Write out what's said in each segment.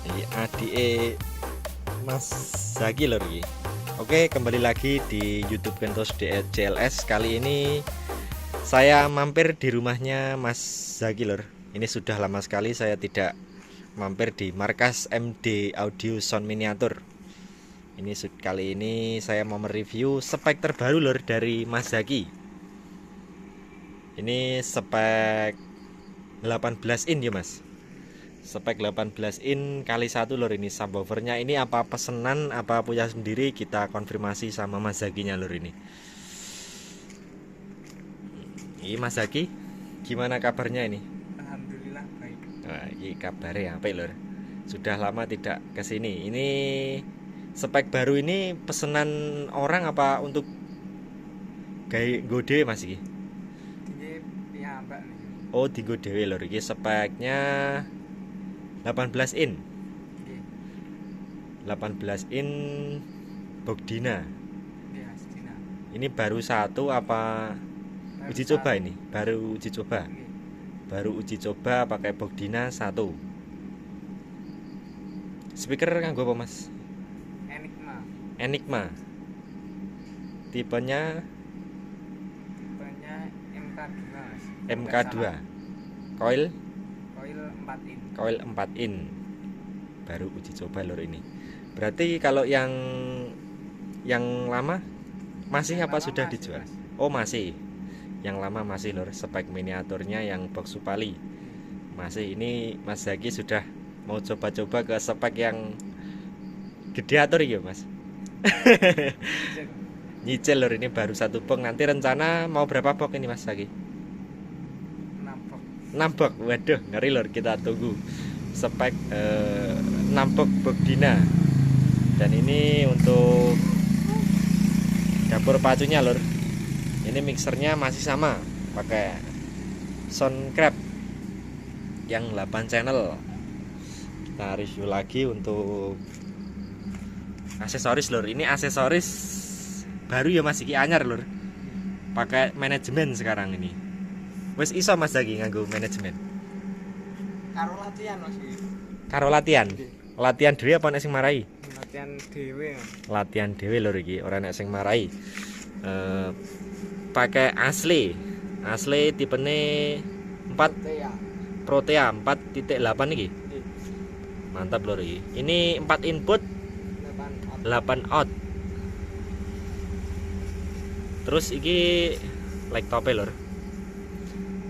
Ini adike Mas Zaki lor iki. Oke, kembali lagi di YouTube Kentos CLS. Kali ini saya mampir di rumahnya Mas Zaki lor. Ini sudah lama sekali saya tidak mampir di markas MD Audio Sound Miniatur. Ini kali ini saya mau mereview spek terbaru lor dari Mas Zaki. Ini spek 18 in ya Mas. Spek 18 in kali 1 lor ini subwoofernya. Ini apa pesenan apa punya sendiri, kita konfirmasi sama Mas Zakinya lor ini. Ini Mas Zaki, gimana kabarnya ini? Alhamdulillah baik. Nah, ini kabarnya apa lor? Sudah lama tidak kesini. Ini spek baru ini pesenan orang apa untuk gode Mas iki? Tinggi piyambak nih. Oh, digo dhewe lor iki speknya 18 in. Nggih. 18 in Bogdina. Nggih, Astina. Ini baru satu apa uji coba ini? Baru uji coba. Nggih. Baru uji coba pakai Bogdina 1. Speaker nganggo apa Mas? Enigma. Enigma. Tipenya Tipenya MK2, Mas. MK2. Coil Koil 4 in. Coil 4 in. Baru uji coba lor ini. Berarti kalau yang lama masih Yang apa lama sudah masih, dijual? Mas. Oh, masih. Yang lama masih lor, spek miniaturnya yang box Supali. Masih. Ini Mas Zaki sudah mau coba-coba ke spek yang gede atur ya Mas. Izin. Nyicil lor, ini baru satu box. Nanti rencana mau berapa box ini Mas Zaki? Nampok. 6 box. Waduh, ngeri lor, kita tunggu spek 6 box Bogdina. Dan ini untuk dapur pacunya lor. Ini mixernya masih sama, pakai Soundcraft yang 8 channel. Kita review lagi untuk aksesoris lor. Ini aksesoris baru ya Mas, iki anyar lor. Pakai manajemen sekarang ini. Wes iso Mas Zaki nganggo manajemen. Karo latihan, Mas. Karo latihan. Latihan dhewe apa nek sing marai? Latihan dhewe. Latihan dhewe lho iki, ora nek sing marai. Pakai asli tipene 4 Ya. Protea 4.8 iki. Mantap lho iki. Ini 4 input 8 out. Terus iki laptop lho.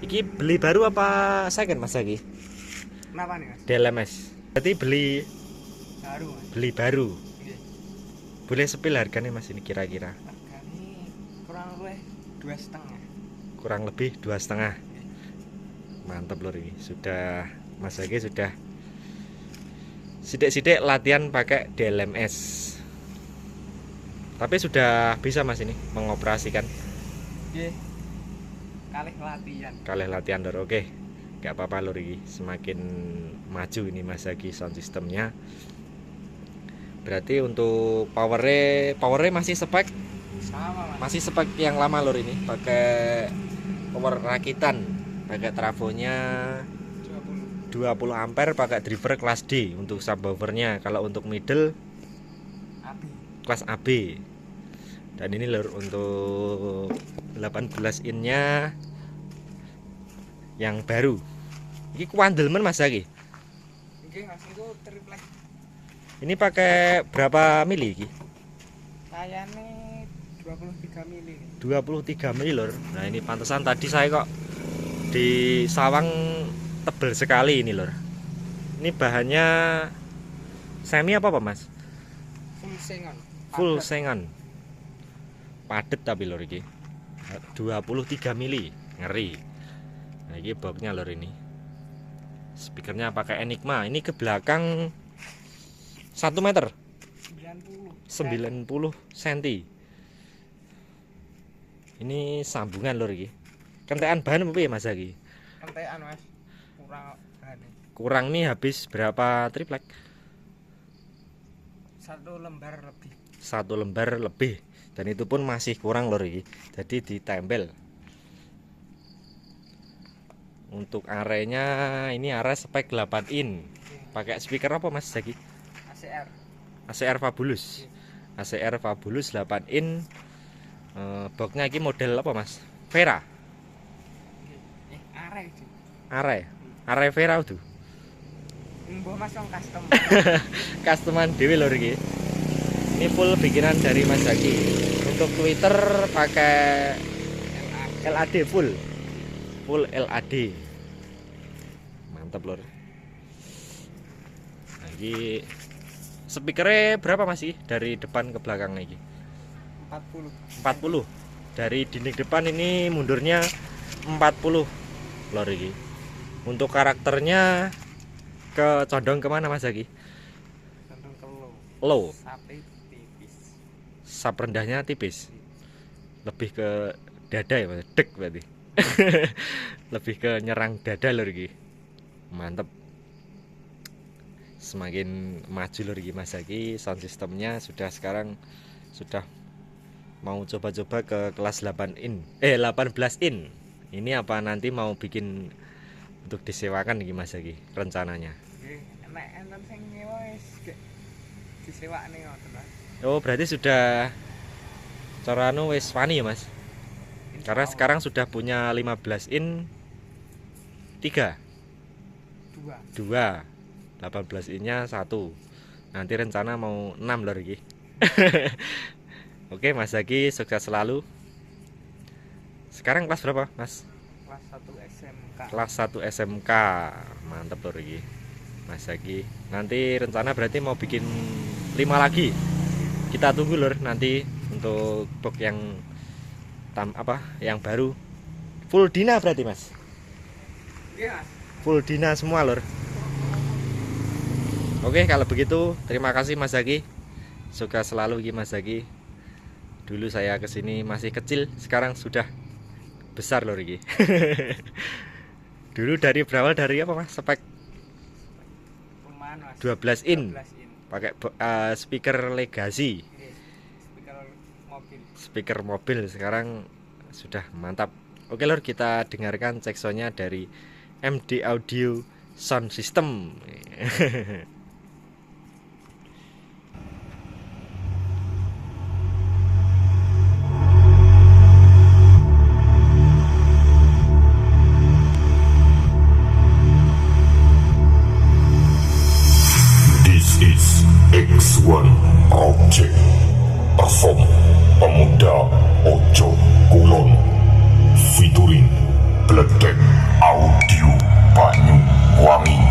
Iki beli baru apa second Mas Zaki? Kenapa nih, Mas? DLMS. Berarti Baru, Mas. beli baru. Nggih. Boleh sepil harganya Mas ini kira-kira? Hargane kurang luwih 2,5. Kurang lebih 2,5. Mantap lor ini. Sudah Mas Zaki sudah sidik-sidik latihan pakai DLMS. Tapi sudah bisa Mas ini mengoperasikan. Nggih. Kalih Latihan lor. Oke. Gak apa-apa lor ini. Semakin maju ini Mas Zaki sound systemnya. Berarti untuk powernya masih spek sama, Mas. masih spek yang lama lor ini, pakai power rakitan, pakai trafonya 20 ampere, pakai driver kelas D untuk subwoofernya. Kalau untuk middle Abi. kelas AB. Dan ini lor untuk 18 innya yang baru. Ini kuandelmen Mas Zaki. Nggih, Mas, itu triplek. Ini pakai berapa mili iki? Kayane 23 mili. 23 mili lor. Nah, ini pantesan tadi saya kok di sawang tebel sekali ini lor. Ini bahannya semi apa Mas? Full sengon. Full Padet. sengon. Padet tapi lor iki. 23 mili. Ngeri. Nah, ini boxnya lor ini. Speakernya pakai Enigma. Ini ke belakang 1 meter 90 cm. Ini sambungan lor iki. Kentekan bahan apa ya Mas Zaki? Kentekan, Mas. Kurang bahannya. Kurang nih habis berapa triplek? 1 lembar lebih. 1 lembar lebih. Dan itu pun masih kurang lor iki. Jadi ditempel. Untuk arenya ini are spek 8 in. Pakai speaker apa Mas Zaki? ACR. ACR Fabulous. ACR Fabulous 8 in. Boxnya ini model apa Mas? Vera. Arek iki. Are Vera tuh. Mbah Mas wong custom. Customan dewe lho iki. Ini full bikinan dari Mas Zaki. Untuk Twitter pakai LAD full LAD. Mantap lor. Nah, ini speakernya berapa Mas iki dari depan ke belakang iki? 40. Dari dinding depan ini mundurnya 40 lor iki. Untuk karakternya ke condong kemana Mas Zaki? Condong ke Low. Sapi tipis. Sub rendahnya tipis. Lebih ke dada ya Mas. Dek berarti. Lebih ke nyerang dada lor iki. Mantep. Semakin maju lor iki Mas Zaki. Sound systemnya sekarang sudah mau coba-coba ke kelas 18 in. Ini apa nanti mau bikin untuk disewakan iki Mas Zaki rencananya? Nggih, nek enten sing nyewa wis disewakne ngoten Mas. Oh, berarti sudah cara anu wis wani ya Mas? Karena sekarang sudah punya 15 in 3 2 18 innya 1. Nanti rencana mau 6 lor iki. Oke Mas Zaki, sukses selalu. Sekarang kelas berapa Mas? Kelas 1 SMK. Kelas 1 SMK. Mantep lor iki Mas Zaki. Nanti rencana berarti mau bikin 5 lagi. Kita tunggu lor nanti untuk box yang yang baru. Full Dina berarti Mas? Iya Mas. Full Dina semua lor. Oke kalau begitu terima kasih Mas Zaki. Sukses selalu iki Mas Zaki. Dulu saya kesini masih kecil, sekarang sudah besar lor iki. Dulu berawal dari apa Mas? Spek Lumayan Mas. 12 in. 12 in. Pakai speaker Legacy. Speaker mobil sekarang sudah mantap. Oke lor, kita dengarkan cek soundnya dari MD Audio Sound System. This is X1 Project Perform Pemuda Ojo Kulon featuring Bledek Audio Banyuwangi.